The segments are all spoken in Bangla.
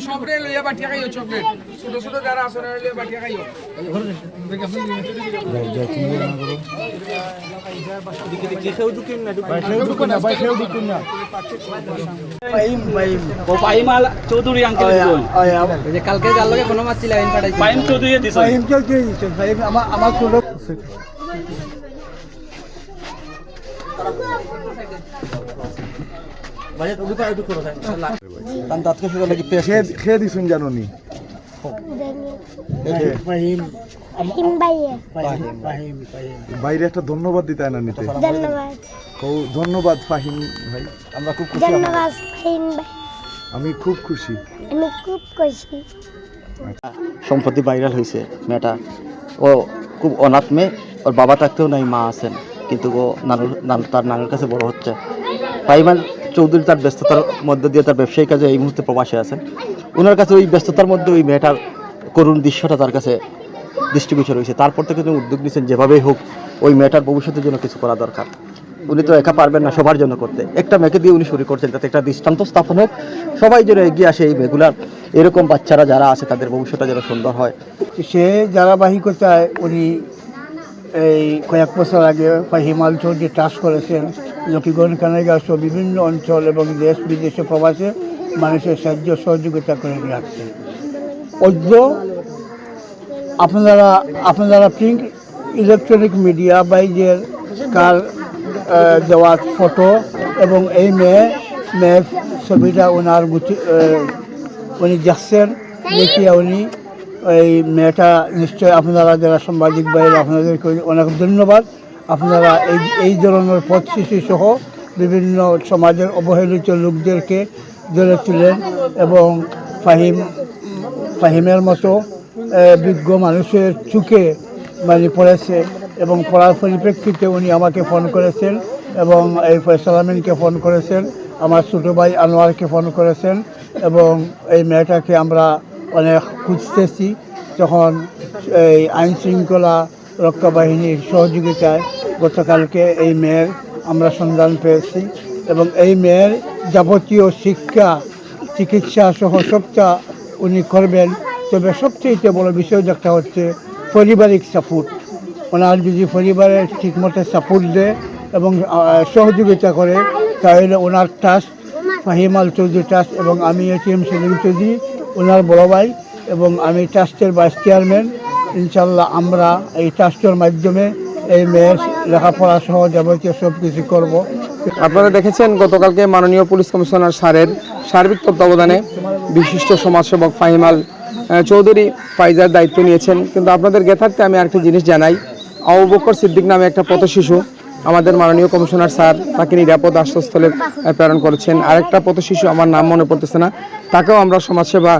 চকলেট লইয়া বাটিয়া খাইও চকলেট ছোট ছোট যারা আছে লইয়া বাটিয়া খাইও চৌধুরী আঙ্কেল কালকে যার লগে কোনো মাছ ছিল পাইম চৌধুরী দিছে আমার ছোট খেয়ে দিছুন জানি বাইরে একটা ধন্যবাদ দিতে না নিতে ধন্যবাদ ফাহিম ভাই আমরা খুব খুশি আমি খুব খুশি সম্প্রতি ভাইরাল হয়েছে মেয়েটা ও খুব অনাথ মেয়ে ওর বাবা থাকতেও নাই মা আছেন কিন্তু ও তার নানুর কাছে বড় হচ্ছে ফাহিমান চৌধুরী তার ব্যস্ততার মধ্যে দিয়ে তার ব্যবসায়িক কাজে এই মুহূর্তে প্রবাসে আছেন ওনার কাছে ওই ব্যস্ততার মধ্যে ওই মেয়েটার করুণ দৃশ্যটা তার কাছে দৃষ্টিগোচর হয়েছে তারপর থেকে তিনি উদ্যোগ নিয়েছেন যেভাবেই হোক ওই মেয়েটার ভবিষ্যতের জন্য কিছু করা দরকার উনি তো একা পারবেন না সবার জন্য করতে একটা মেয়েকে দিয়ে উনি শুরু করছেন যাতে একটা দৃষ্টান্ত স্থাপন হোক সবাই যেন এগিয়ে আসে এই মেয়েগুলার এরকম বাচ্চারা যারা আছে তাদের ভবিষ্যৎটা যেন সুন্দর হয় সে ধারাবাহিকতায় চায় উনি এই কয়েক বছর আগে ফাহিমাল চৌধুরী চাষ করেছেন লক্ষ্মীগঞ্জ কানাইগাঁও সহ বিভিন্ন অঞ্চল এবং দেশ বিদেশে প্রবাসে মানুষের সাহায্য সহযোগিতা করে রাখছেন অদ্য আপনারা প্রিন্ট ইলেকট্রনিক মিডিয়া বাইজের কার দেওয়া ফটো এবং এই মেয়ের ছবিটা ওনার উনি যাচ্ছেন দেখিয়া উনি এই মেয়েটা নিশ্চয়ই আপনারা যারা সাংবাদিক বাইরে আপনাদেরকে অনেক ধন্যবাদ আপনারা এই ধরনের পথ শিশু সহ বিভিন্ন সমাজের অবহেলিত লোকদেরকে ধরে তুলেন এবং ফাহিমের মতো বিজ্ঞ মানুষের চোখে মানে পড়েছে এবং পড়ার পরিপ্রেক্ষিতে উনি আমাকে ফোন করেছেন এবং এই ফয়সাল আমিনকে ফোন করেছেন আমার ছোটো ভাই আনোয়ারকে ফোন করেছেন এবং এই মেয়েটাকে আমরা অনেক খুঁজতেছি তখন এই আইন শৃঙ্খলা রক্ষা বাহিনীর সহযোগিতায় গতকালকে এই মেয়ের আমরা সন্ধান পেয়েছি এবং এই মেয়ের যাবতীয় শিক্ষা চিকিৎসা সহ সবটা উনি করবেন তবে সবচেয়ে বড় বিষয় একটা হচ্ছে পারিবারিক সাপোর্ট ওনার যদি পরিবারের ঠিকমতো সাপোর্ট দেয় এবং সহযোগিতা করে তাহলে ওনার ট্রাস্ট ফাহিমাল চৌধুরী ট্রাস্ট এবং আমি এটিএম সেলিম চৌধুরী ওনার বড় ভাই এবং আমি ট্রাস্টের ভাইস চেয়ারম্যান ইনশাল্লাহ আমরা এই ট্রাস্টের মাধ্যমে এই মেয়ের লেখাপড়া সহ যাবতীয় সব কিছু করবো। আপনারা দেখেছেন গতকালকে মাননীয় পুলিশ কমিশনার স্যারের সার্বিক তত্ত্বাবধানে বিশিষ্ট সমাজসেবক ফাহিমাল চৌধুরী ফাইজার দায়িত্ব নিয়েছেন কিন্তু আপনাদের জ্ঞাতার্থে আমি আরেকটা জিনিস জানাই আবু বকর সিদ্দিক নামে একটা পথশিশু আমাদের মাননীয় কমিশনার স্যার তাকে নিরাপদ আশ্রয়স্থলে প্রেরণ করেছেন আরেকটা পথশিশু আমার নাম মনে পড়তেছে না তাকেও আমরা সমাজসেবা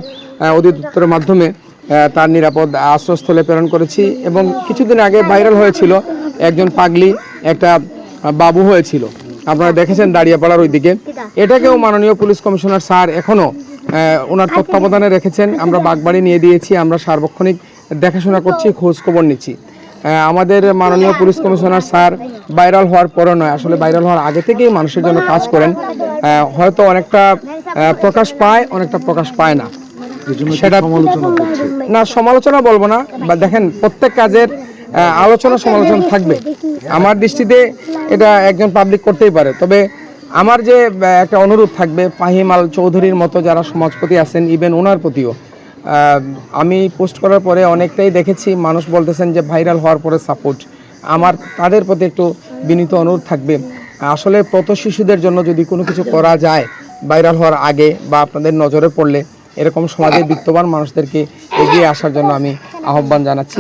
অধিদপ্তরের মাধ্যমে তার নিরাপদ আশ্রয়স্থলে প্রেরণ করেছি এবং কিছুদিন আগে ভাইরাল হয়েছিল একজন পাগলি একটা বাবু হয়েছিল আপনারা দেখেছেন দাঁড়িয়াপাড়ার ওইদিকে এটাকেও মাননীয় পুলিশ কমিশনার স্যার এখনও ওনার তত্ত্বাবধানে রেখেছেন আমরা বাগবাড়ি নিয়ে দিয়েছি আমরা সার্বক্ষণিক দেখাশোনা করছি খোঁজ খবর নিচ্ছি আমাদের মাননীয় পুলিশ কমিশনার স্যার ভাইরাল হওয়ার পরে নয় আসলে ভাইরাল হওয়ার আগে থেকেই মানুষের জন্য কাজ করেন হয়তো অনেকটা প্রকাশ পায় অনেকটা প্রকাশ পায় না সেটা না সমালোচনা বলবো না বা দেখেন প্রত্যেক কাজের আলোচনা সমালোচনা থাকবে আমার দৃষ্টিতে এটা একজন পাবলিক করতেই পারে তবে আমার যে একটা অনুরোধ থাকবে ফাহিমাল চৌধুরীর মতো যারা সমাজপতি আছেন ইভেন ওনার প্রতিও আমি পোস্ট করার পরে অনেকটাই দেখেছি মানুষ বলতেছেন যে ভাইরাল হওয়ার পরে সাপোর্ট আমার তাদের প্রতি একটু বিনীত অনুরোধ থাকবে আসলে পথ শিশুদের জন্য যদি কোনো কিছু করা যায় ভাইরাল হওয়ার আগে বা আপনাদের নজরে পড়লে এরকম সমাজে বিত্তবান মানুষদেরকে এগিয়ে আসার জন্য আমি আহ্বান জানাচ্ছি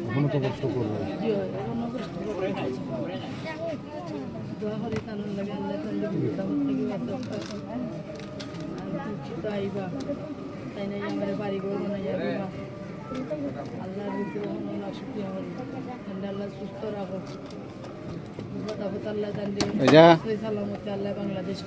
এখনো তো কষ্ট করবে। বাংলাদেশ